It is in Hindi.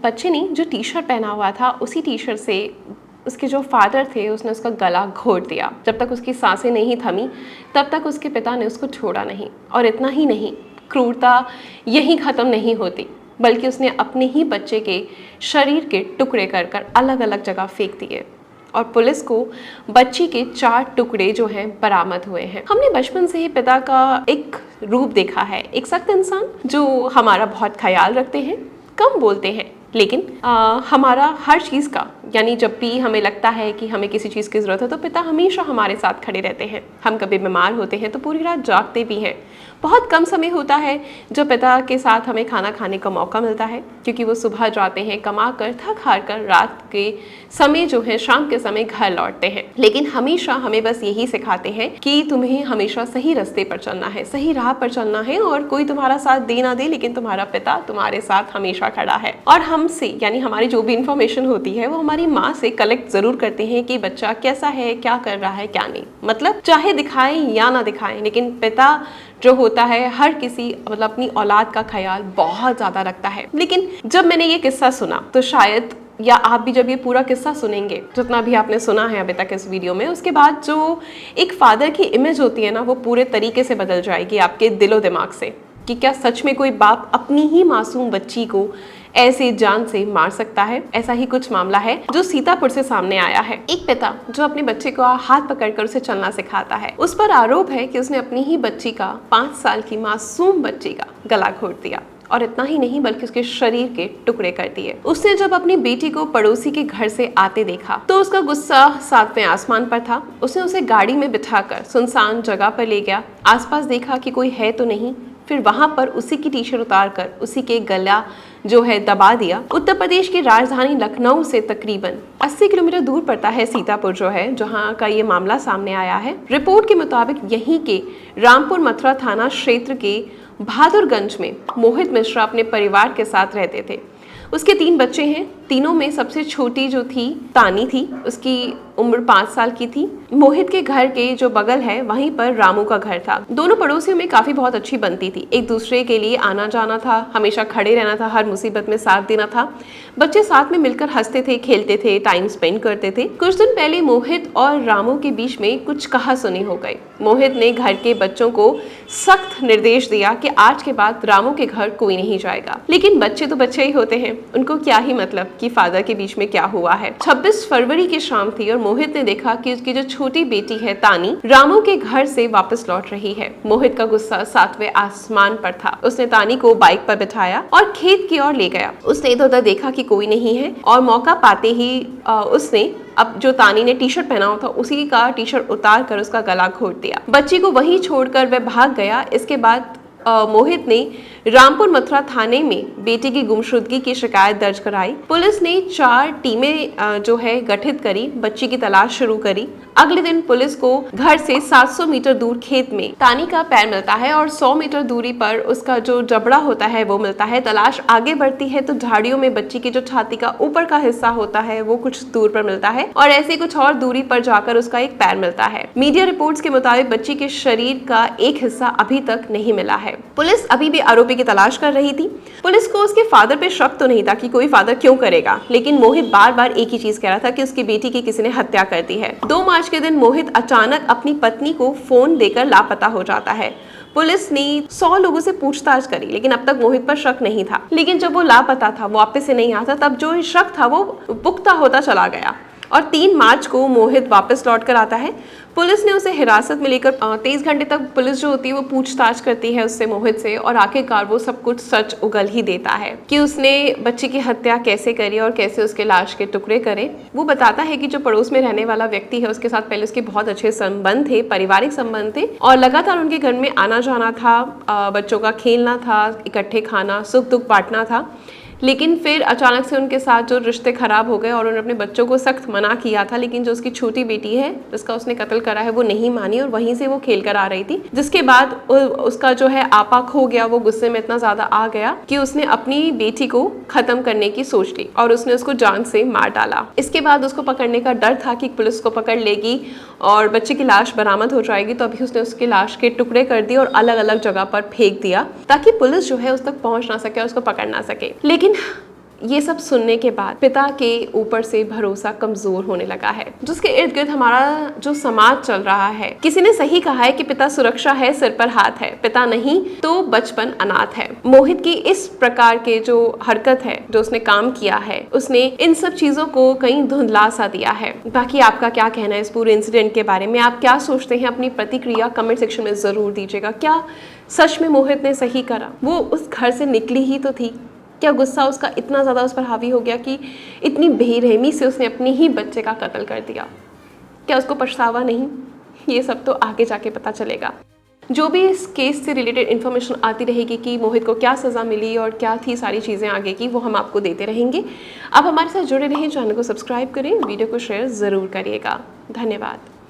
बच्चे ने जो टी शर्ट पहना हुआ था उसी टी शर्ट से उसके जो फादर थे उसने उसका गला घोट दिया। जब तक उसकी सांसें नहीं थमी तब तक उसके पिता ने उसको छोड़ा नहीं। और इतना ही नहीं, क्रूरता यहीं ख़त्म नहीं होती, बल्कि उसने अपने ही बच्चे के शरीर के टुकड़े कर कर अलग अलग जगह फेंक दिए और पुलिस को बच्ची के 4 टुकड़े जो हैं बरामद हुए हैं। हमने बचपन से ही पिता का एक रूप देखा है, एक सख्त इंसान जो हमारा बहुत ख्याल रखते हैं, कम बोलते हैं, लेकिन हमारा हर चीज़ का, यानी जब भी हमें लगता है कि हमें किसी चीज़ की ज़रूरत है तो पिता हमेशा हमारे साथ खड़े रहते हैं। हम कभी बीमार होते हैं तो पूरी रात जागते भी हैं। बहुत कम समय होता है जो पिता के साथ हमें खाना खाने का मौका मिलता है, क्योंकि वो सुबह जाते हैं कमा कर, थक हार कर रात के समय जो है, शाम के समय घर लौटते हैं। लेकिन हमेशा हमें बस यही सिखाते हैं कि तुम्हें हमेशा सही रास्ते पर चलना है, सही राह पर चलना है, और कोई तुम्हारा साथ दे ना दे लेकिन तुम्हारा पिता तुम्हारे साथ हमेशा खड़ा है। और हमसे, यानी हमारी जो भी इंफॉर्मेशन होती है वो हमारी माँ से कलेक्ट जरूर करते हैं कि बच्चा कैसा है, क्या कर रहा है, क्या नहीं। मतलब चाहे दिखाएं या ना दिखाएं, लेकिन पिता जो होता है हर किसी, मतलब अपनी औलाद का ख्याल बहुत ज़्यादा रखता है। लेकिन जब मैंने ये किस्सा सुना तो शायद, या आप भी जब ये पूरा किस्सा सुनेंगे, जितना भी आपने सुना है अभी तक इस वीडियो में, उसके बाद जो एक फादर की इमेज होती है ना, वो पूरे तरीके से बदल जाएगी आपके दिलो दिमाग से, कि क्या सच में कोई बाप अपनी ही मासूम बच्ची को ऐसे जान से मार सकता है। ऐसा ही कुछ मामला है जो सीतापुर से सामने आया है। एक पिता जो अपने बच्चे को हाथ पकड़कर उसे चलना सिखाता है, उस पर आरोप है कि उसने अपनी ही बच्ची का, 5 साल की मासूम बच्ची का गला घोट दिया। और इतना ही नहीं, बल्कि उसके शरीर के टुकड़े कर दिए। उसने जब अपनी बेटी को पड़ोसी के घर से आते देखा तो उसका गुस्सा 7वें आसमान पर था। उसने उसे गाड़ी में बिठाकर सुनसान जगह पर ले गया, आसपास देखा कि कोई है तो नहीं, फिर वहां पर उसी की टी शर्ट उतार कर उसी के गला जो है दबा दिया। उत्तर प्रदेश की राजधानी लखनऊ से तकरीबन 80 किलोमीटर दूर पड़ता है सीतापुर जो है, जहां का ये मामला सामने आया है। रिपोर्ट के मुताबिक यहीं के रामपुर मथुरा थाना क्षेत्र के बहादुरगंज में मोहित मिश्रा अपने परिवार के साथ रहते थे। उसके 3 बच्चे हैं। तीनों में सबसे छोटी जो थी तानी थी, उसकी उम्र 5 साल की थी। मोहित के घर के जो बगल है वहीं पर रामू का घर था। दोनों पड़ोसियों में काफी बहुत अच्छी बनती थी, एक दूसरे के लिए आना जाना था, हमेशा खड़े रहना था, हर मुसीबत में साथ देना था। बच्चे साथ में मिलकर हंसते थे, खेलते थे, टाइम स्पेंड करते थे। कुछ दिन पहले मोहित और रामू के बीच में कुछ कहा-सुनी हो गई। मोहित ने घर के बच्चों को सख्त निर्देश दिया कि आज के बाद रामू के घर कोई नहीं जाएगा। लेकिन बच्चे तो बच्चे ही होते हैं, उनको क्या ही मतलब कि फादर के बीच में क्या हुआ है। 26 फरवरी की शाम थी और मोहित ने देखा कि उसकी जो छोटी बेटी है तानी, रामू के घर से वापस लौट रही है। मोहित का गुस्सा 7वें आसमान पर था। उसने तानी को बाइक पर बिठाया और खेत की ओर ले गया। उसने इधर उधर देखा कि कोई नहीं है और मौका पाते ही उसने अब जो तानी ने टी शर्ट पहना हुआ था उसी का टी शर्ट उतार कर उसका गला घोट दिया। बच्ची को वहीं छोड़कर वह भाग गया। इसके बाद मोहित ने रामपुर मथुरा थाने में बेटी की गुमशुदगी की शिकायत दर्ज कराई। पुलिस ने 4 टीमें जो है गठित करी, बच्ची की तलाश शुरू करी। अगले दिन पुलिस को घर से 700 मीटर दूर खेत में तानी का पैर मिलता है और 100 मीटर दूरी पर उसका जो जबड़ा होता है वो मिलता है। तलाश आगे बढ़ती है तो झाड़ियों में बच्ची की जो छाती का ऊपर का हिस्सा होता है वो कुछ दूर पर मिलता है और ऐसे कुछ और दूरी पर जाकर उसका एक पैर मिलता है। मीडिया रिपोर्ट्स के मुताबिक बच्ची के शरीर का एक हिस्सा अभी तक नहीं मिला है। पुलिस अभी भी आरोपी की तलाश कर रही थी। पुलिस को उसके फादर पे शक तो नहीं था कि कोई फादर क्यों करेगा, लेकिन मोहित बार बार एक ही चीज कह रहा था कि उसकी बेटी की किसी ने हत्या कर दी है। 2 मार्च के दिन मोहित अचानक अपनी पत्नी को फोन देकर लापता हो जाता है। पुलिस ने 100 लोगों से पूछताछ करी, लेकिन अब तक मोहित पर शक नहीं था। लेकिन जब वो लापता था, वापस से नहीं आता, तब जो शक था वो पुख्ता होता चला गया और 3 मार्च को मोहित वापस लौट कर आता है। पुलिस ने उसे हिरासत में लेकर 23 घंटे तक पुलिस जो होती है वो पूछताछ करती है उससे, मोहित से, और आखिरकार वो सब कुछ सच उगल ही देता है कि उसने बच्ची की हत्या कैसे करी और कैसे उसके लाश के टुकड़े करे। वो बताता है कि जो पड़ोस में रहने वाला व्यक्ति है उसके साथ पहले उसके बहुत अच्छे संबंध थे, पारिवारिक संबंध थे और लगातार उनके घर में आना जाना था, बच्चों का खेलना था, इकट्ठे खाना, सुख दुख बांटना था। लेकिन फिर अचानक से उनके साथ जो रिश्ते खराब हो गए और उन्होंने अपने बच्चों को सख्त मना किया था, लेकिन जो उसकी छोटी बेटी है जिसका उसने कत्ल करा है वो नहीं मानी और वहीं से वो खेल कर आ रही थी। जिसके बाद उसका जो है आपा खो गया। वो गुस्से में इतना ज्यादा आ गया कि उसने अपनी बेटी को खत्म करने की सोच ली और उसने उसको जान से मार डाला। इसके बाद उसको पकड़ने का डर था कि पुलिस को पकड़ लेगी और बच्चे की लाश बरामद हो जाएगी, तो अभी उसने उसकी लाश के टुकड़े कर दिए और अलग अलग जगह पर फेंक दिया ताकि पुलिस जो है उस तक पहुंच ना सके और उसको पकड़ ना सके। लेकिन ये सब सुनने के बाद पिता के ऊपर से भरोसा कमजोर होने लगा है। जिसके इर्द गिर्द हमारा जो समाज चल रहा है, किसी ने सही कहा है कि पिता सुरक्षा है, सिर पर हाथ है, पिता नहीं तो बचपन अनाथ है। मोहित की इस प्रकार के जो हरकत है, जो उसने काम किया है, उसने इन सब चीजों को कहीं धुंधला सा दिया है। बाकी आपका क्या कहना है इस पूरे इंसिडेंट के बारे में? आप क्या सोचते हैं? अपनी प्रतिक्रिया कमेंट सेक्शन में जरूर दीजिएगा। क्या सच में मोहित ने सही करा? वो उस घर से निकली ही तो थी। क्या गुस्सा उसका इतना ज़्यादा उस पर हावी हो गया कि इतनी बेरहमी से उसने अपने ही बच्चे का कत्ल कर दिया? क्या उसको पछतावा नहीं? ये सब तो आगे जाके पता चलेगा। जो भी इस केस से रिलेटेड इन्फॉर्मेशन आती रहेगी कि मोहित को क्या सज़ा मिली और क्या थी सारी चीज़ें आगे की, वो हम आपको देते रहेंगे। आप हमारे साथ जुड़े रहें, चैनल को सब्सक्राइब करें, वीडियो को शेयर ज़रूर करिएगा। धन्यवाद।